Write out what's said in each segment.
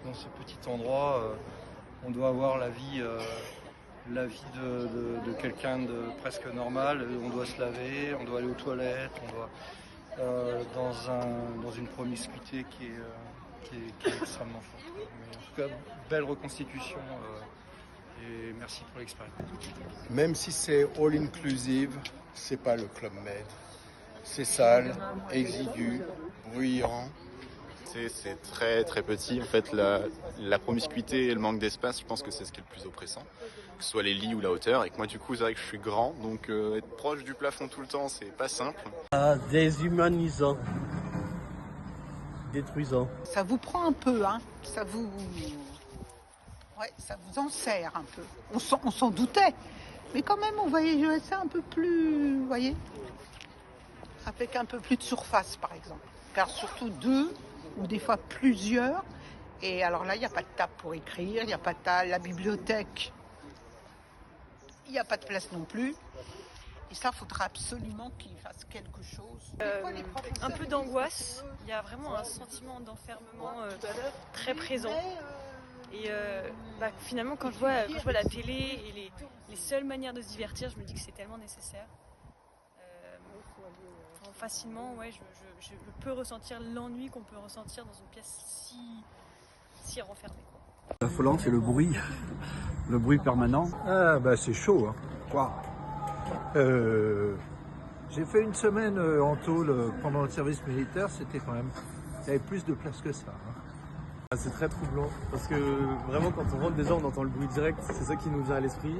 dans ce petit endroit, on doit avoir la vie de quelqu'un de presque normal. On doit se laver, on doit aller aux toilettes, on doit dans une promiscuité qui est extrêmement forte. Mais en tout cas, belle reconstitution et merci pour l'expérience. Même si c'est all inclusive, c'est pas le Club Med. C'est sale, exigu, bruyant. C'est très très petit. En fait, la promiscuité et le manque d'espace, je pense que c'est ce qui est le plus oppressant. Que ce soit les lits ou la hauteur. Et que moi, du coup, c'est vrai que je suis grand. Donc, être proche du plafond tout le temps, c'est pas simple. Déshumanisant. Détruisant. Ça vous prend un peu, hein. Ça vous enserre un peu. On s'en doutait. Mais quand même, on voyait jouer ça un peu plus, vous voyez, avec un peu plus de surface, par exemple. Car surtout 2 ou des fois plusieurs. Et alors là, il n'y a pas de table pour écrire, il n'y a pas de table, la bibliothèque, il n'y a pas de place non plus. Et ça, il faudra absolument qu'il fasse quelque chose. Un peu d'angoisse, il y a vraiment un sentiment d'enfermement très présent. Et finalement, quand je vois la télé et les seules manières de se divertir, je me dis que c'est tellement nécessaire. Facilement, ouais, je peux ressentir l'ennui qu'on peut ressentir dans une pièce si renfermée. L'affolant, c'est le bruit permanent. Ah bah c'est chaud, hein. Quoi. J'ai fait une semaine en tôle pendant le service militaire, c'était quand même, il y avait plus de place que ça. Hein. C'est très troublant parce que vraiment quand on rentre déjà on entend le bruit direct, c'est ça qui nous vient à l'esprit.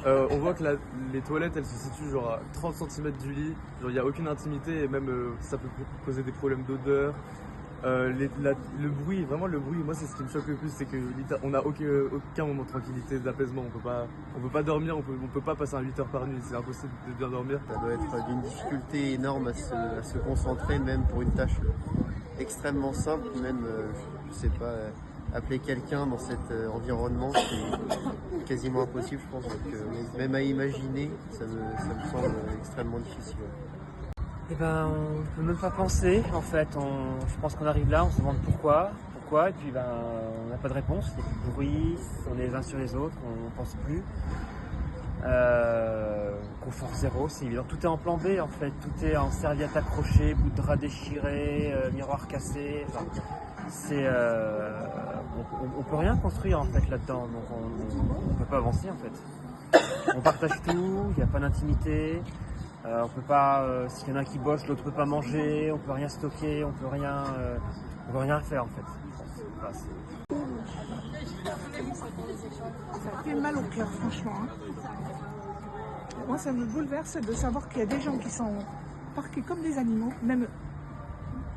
On voit que les toilettes elles se situent genre à 30 cm du lit, genre il n'y a aucune intimité et même ça peut causer des problèmes d'odeur. Le bruit, vraiment le bruit, moi c'est ce qui me choque le plus, c'est qu'on n'a aucun moment de tranquillité, d'apaisement, on peut pas dormir, on peut pas passer un 8 heures par nuit, c'est impossible de bien dormir. Ça doit être d'une difficulté énorme à se concentrer, même pour une tâche extrêmement simple, même, je sais pas, appeler quelqu'un dans cet environnement, c'est quasiment impossible, je pense, donc même à imaginer, ça me semble extrêmement difficile. Eh ben, on peut même pas penser, en fait. Je pense qu'on arrive là, on se demande pourquoi, et puis on n'a pas de réponse. Il n'y a plus de bruit, on est les uns sur les autres, on ne pense plus. Confort zéro, c'est évident. Tout est en plan B, en fait. Tout est en serviette accrochée, bout de drap déchiré, miroir cassé. Enfin, on peut rien construire, en fait, là-dedans. Donc, on peut pas avancer, en fait. On partage tout, il n'y a pas d'intimité. On peut pas, s'il y en a un qui bosse, l'autre peut pas manger, on peut rien stocker, on peut rien faire en fait. Ça fait mal au cœur, franchement. Hein. Moi, ça me bouleverse de savoir qu'il y a des gens qui sont parqués comme des animaux, même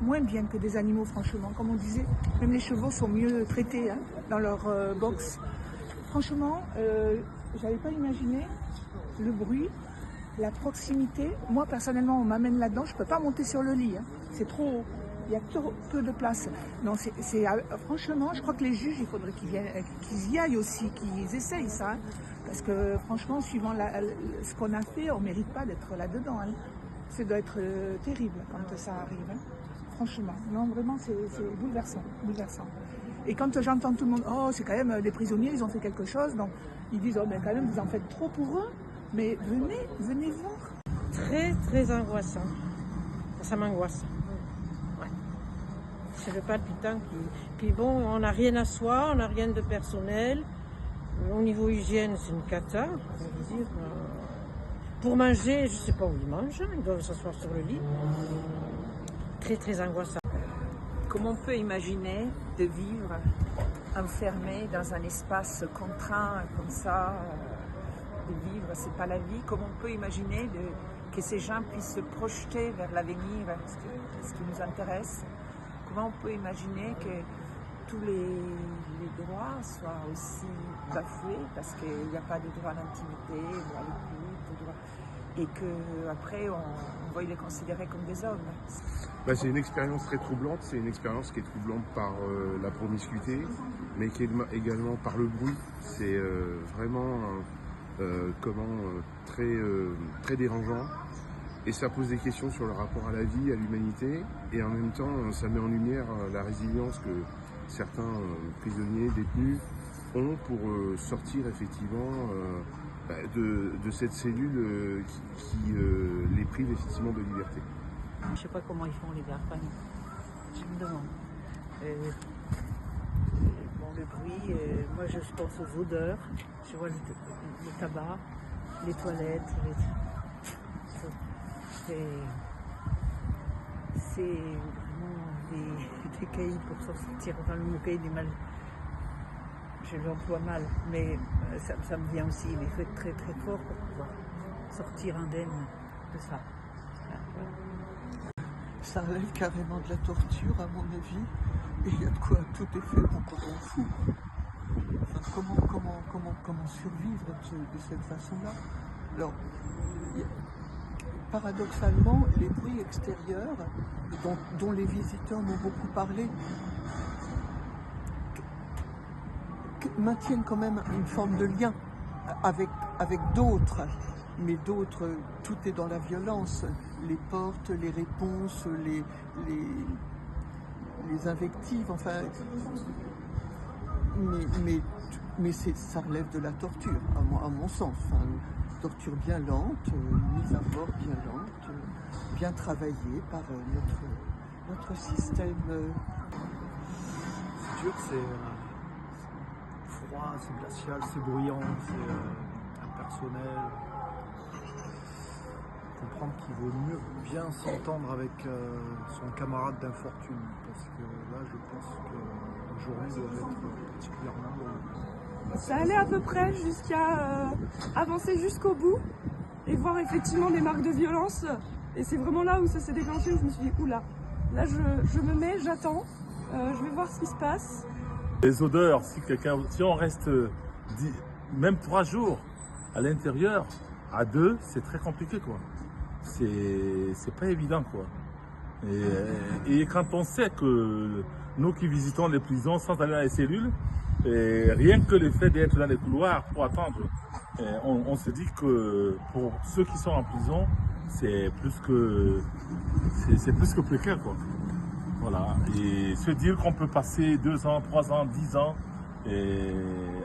moins bien que des animaux, franchement. Comme on disait, même les chevaux sont mieux traités hein, dans leur box. Franchement, j'avais pas imaginé le bruit. La proximité, moi personnellement on m'amène là-dedans, je ne peux pas monter sur le lit, hein. C'est trop haut, il y a trop peu de place. Non, franchement, je crois que les juges, il faudrait qu'ils y aillent aussi, qu'ils essayent ça. Hein. Parce que franchement, suivant ce qu'on a fait, on ne mérite pas d'être là-dedans. Hein. Ça doit être terrible quand ça arrive. Hein. Franchement, non vraiment c'est bouleversant, bouleversant. Et quand j'entends tout le monde, oh c'est quand même des prisonniers, ils ont fait quelque chose, donc ils disent, oh mais quand même vous en faites trop pour eux. Mais venez voir. Très, très angoissant. Ça m'angoisse. Ouais. C'est le palpitant qui... Puis bon, on n'a rien à soi, on n'a rien de personnel. Au niveau hygiène, c'est une cata. Je veux dire, pour manger, je ne sais pas où ils mangent. Ils doivent s'asseoir sur le lit. Très, très angoissant. Comment on peut imaginer de vivre enfermé dans un espace contraint comme ça de vivre, c'est pas la vie. Comment on peut imaginer que ces gens puissent se projeter vers l'avenir, ce qui nous intéresse? Comment on peut imaginer que tous les droits soient aussi bafoués parce qu'il n'y a pas de droit à l'intimité, droit à l'écoute, et qu'après on va les considérer comme des hommes? C'est une expérience très troublante, c'est une expérience qui est troublante par la promiscuité, mais qui est également par le bruit. C'est vraiment très dérangeant. Et ça pose des questions sur le rapport à la vie, à l'humanité, et en même temps, ça met en lumière la résilience que certains prisonniers, détenus ont pour sortir effectivement de cette cellule qui les prive effectivement de liberté. Je sais pas comment ils font les gars, je me demande. Bon, le bruit, moi je pense aux odeurs, je vois le tabac, les toilettes, c'est vraiment des caïds pour s'en sortir, enfin le mot caïd est mal, je l'emploie mal, mais ça me vient aussi, il faut être très très fort pour pouvoir sortir indemne de ça. Voilà. Ça relève carrément de la torture à mon avis, et il y a de quoi, tout est fait pour qu'on s'en fout. Enfin, comment survivre de cette façon-là? Alors, paradoxalement, les bruits extérieurs, dont les visiteurs m'ont beaucoup parlé, maintiennent quand même une forme de lien avec d'autres. Mais d'autres, tout est dans la violence. Les portes, les réponses, les invectives, enfin... Mais ça relève de la torture, à mon sens. Enfin, une torture bien lente, une mise à mort bien lente, bien travaillée par notre système. C'est dur, c'est froid, c'est glacial, c'est bruyant, c'est impersonnel. Comprendre qu'il vaut mieux bien s'entendre avec son camarade d'infortune, parce que là je pense qu'aujourd'hui doit être particulièrement longue. Ça allait à peu près jusqu'à avancer jusqu'au bout et voir effectivement des marques de violence, et c'est vraiment là où ça s'est déclenché, où je me suis dit oula, là je me mets, j'attends, je vais voir ce qui se passe. Les odeurs, si on reste même 3 jours à l'intérieur, à 2, c'est très compliqué quoi. C'est pas évident quoi. Et quand on sait que nous qui visitons les prisons sans aller dans les cellules, et rien que le fait d'être dans les couloirs pour attendre, on se dit que pour ceux qui sont en prison, c'est plus que précaire quoi. Voilà. Et se dire qu'on peut passer 2 ans, 3 ans, 10 ans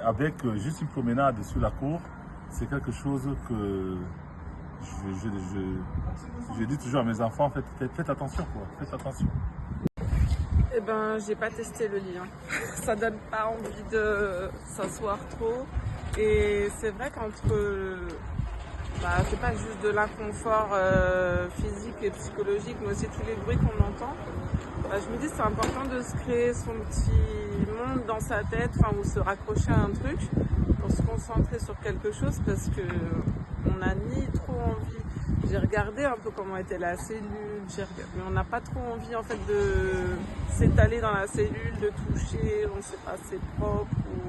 avec juste une promenade sur la cour, c'est quelque chose que je dis toujours à mes enfants, faites attention quoi, faites attention. Eh ben, j'ai pas testé le lit. Ça donne pas envie de s'asseoir trop. Et c'est vrai qu'entre, c'est pas juste de l'inconfort physique et psychologique, mais aussi tous les bruits qu'on entend. Je me dis c'est important de se créer son petit monde dans sa tête, ou se raccrocher à un truc pour se concentrer sur quelque chose, parce que on n'a ni trop envie. J'ai regardé un peu comment était la cellule, mais on n'a pas trop envie en fait de s'étaler dans la cellule, de toucher, on ne sait pas c'est propre ou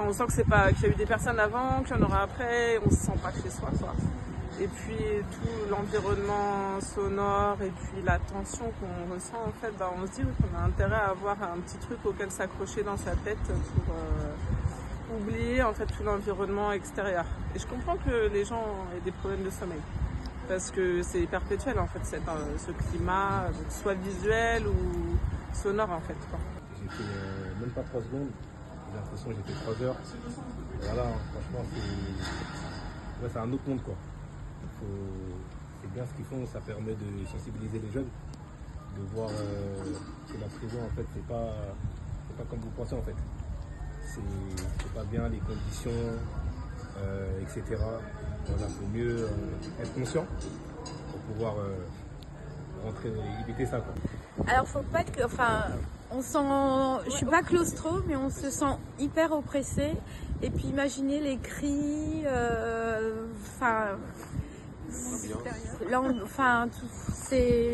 on sent que c'est pas qu'il y a eu des personnes avant, qu'il y en aura après, on se sent pas chez soi quoi. Et puis tout l'environnement sonore et puis la tension qu'on ressent en fait, on se dit qu'on a intérêt à avoir un petit truc auquel s'accrocher dans sa tête pour oublier en fait tout l'environnement extérieur. Et je comprends que les gens aient des problèmes de sommeil, parce que c'est perpétuel en fait ce climat, soit visuel ou sonore en fait quoi. J'ai fait même pas 3 secondes, j'ai l'impression que j'ai fait 3 heures. Voilà, franchement c'est un autre monde quoi. C'est bien ce qu'ils font, ça permet de sensibiliser les jeunes, de voir que la prison en fait c'est pas comme vous pensez en fait. C'est pas bien les conditions, etc. Voilà, faut mieux être conscient pour pouvoir rentrer et éviter ça quoi. Alors faut pas que, on sent, je suis pas claustro, mais on se sent hyper oppressé. Et puis imaginez les cris, je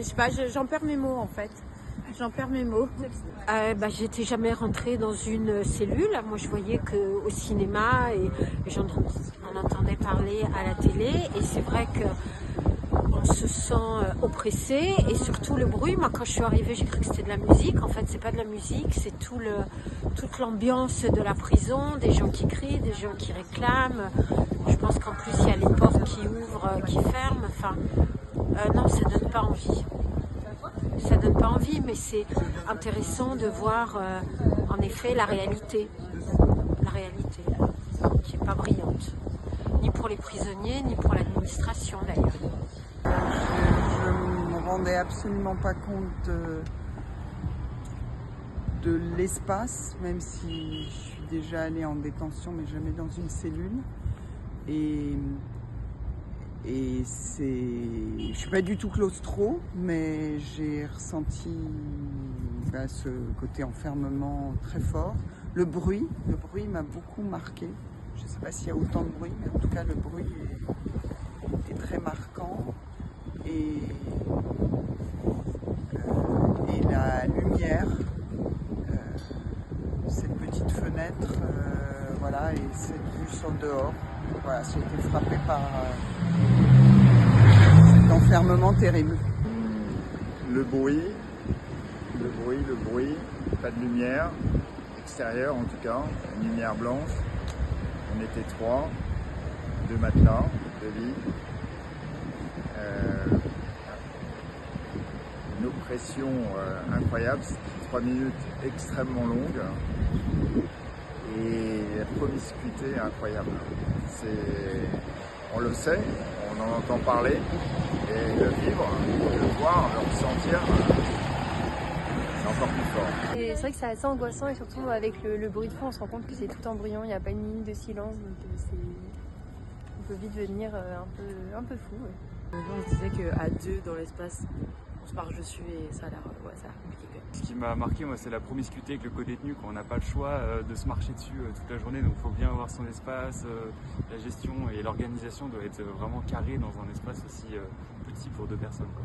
sais pas, j'en perds mes mots en fait. J'en perds mes mots. J'étais jamais rentrée dans une cellule. Moi, je voyais qu'au cinéma et j'en entendais parler à la télé. Et c'est vrai qu'on se sent oppressé. Et surtout le bruit. Moi, quand je suis arrivée, j'ai cru que c'était de la musique. En fait, c'est pas de la musique. C'est toute l'ambiance de la prison. Des gens qui crient, des gens qui réclament. Je pense qu'en plus, il y a les portes qui ouvrent, qui ferment. Non, ça donne pas envie. Ça donne pas envie, mais c'est intéressant de voir en effet la réalité. La réalité, qui n'est pas brillante. Ni pour les prisonniers, ni pour l'administration d'ailleurs. Je ne me rendais absolument pas compte de l'espace, même si je suis déjà allée en détention, mais jamais dans une cellule. Et je suis pas du tout claustro, mais j'ai ressenti ce côté enfermement très fort. Le bruit m'a beaucoup marqué. Je ne sais pas s'il y a autant de bruit, mais en tout cas le bruit est très marquant. Et la lumière, cette petite fenêtre, voilà, et cette vue sur le dehors. Voilà, j'ai été frappée par cet enfermement terrible. Le bruit, pas de lumière, extérieure en tout cas, une lumière blanche. On était 3, 2 matelas, 2 lits. Une oppression incroyable, 3 minutes extrêmement longues. Et la promiscuité incroyable. On le sait, on en entend parler, et le vivre, le voir, le ressentir, c'est encore plus fort. C'est vrai que c'est assez angoissant et surtout avec le bruit de fond, on se rend compte que c'est tout en bruyant, il n'y a pas une minute de silence, donc on peut vite devenir un peu fou. Ouais. On se disait qu'à 2 dans l'espace, on se marche dessus et ça a l'air compliqué. Ce qui m'a marqué, moi, c'est la promiscuité avec le co-détenu, quand on n'a pas le choix de se marcher dessus toute la journée, donc il faut bien avoir son espace, la gestion et l'organisation doit être vraiment carrée dans un espace aussi petit pour 2 personnes, quoi.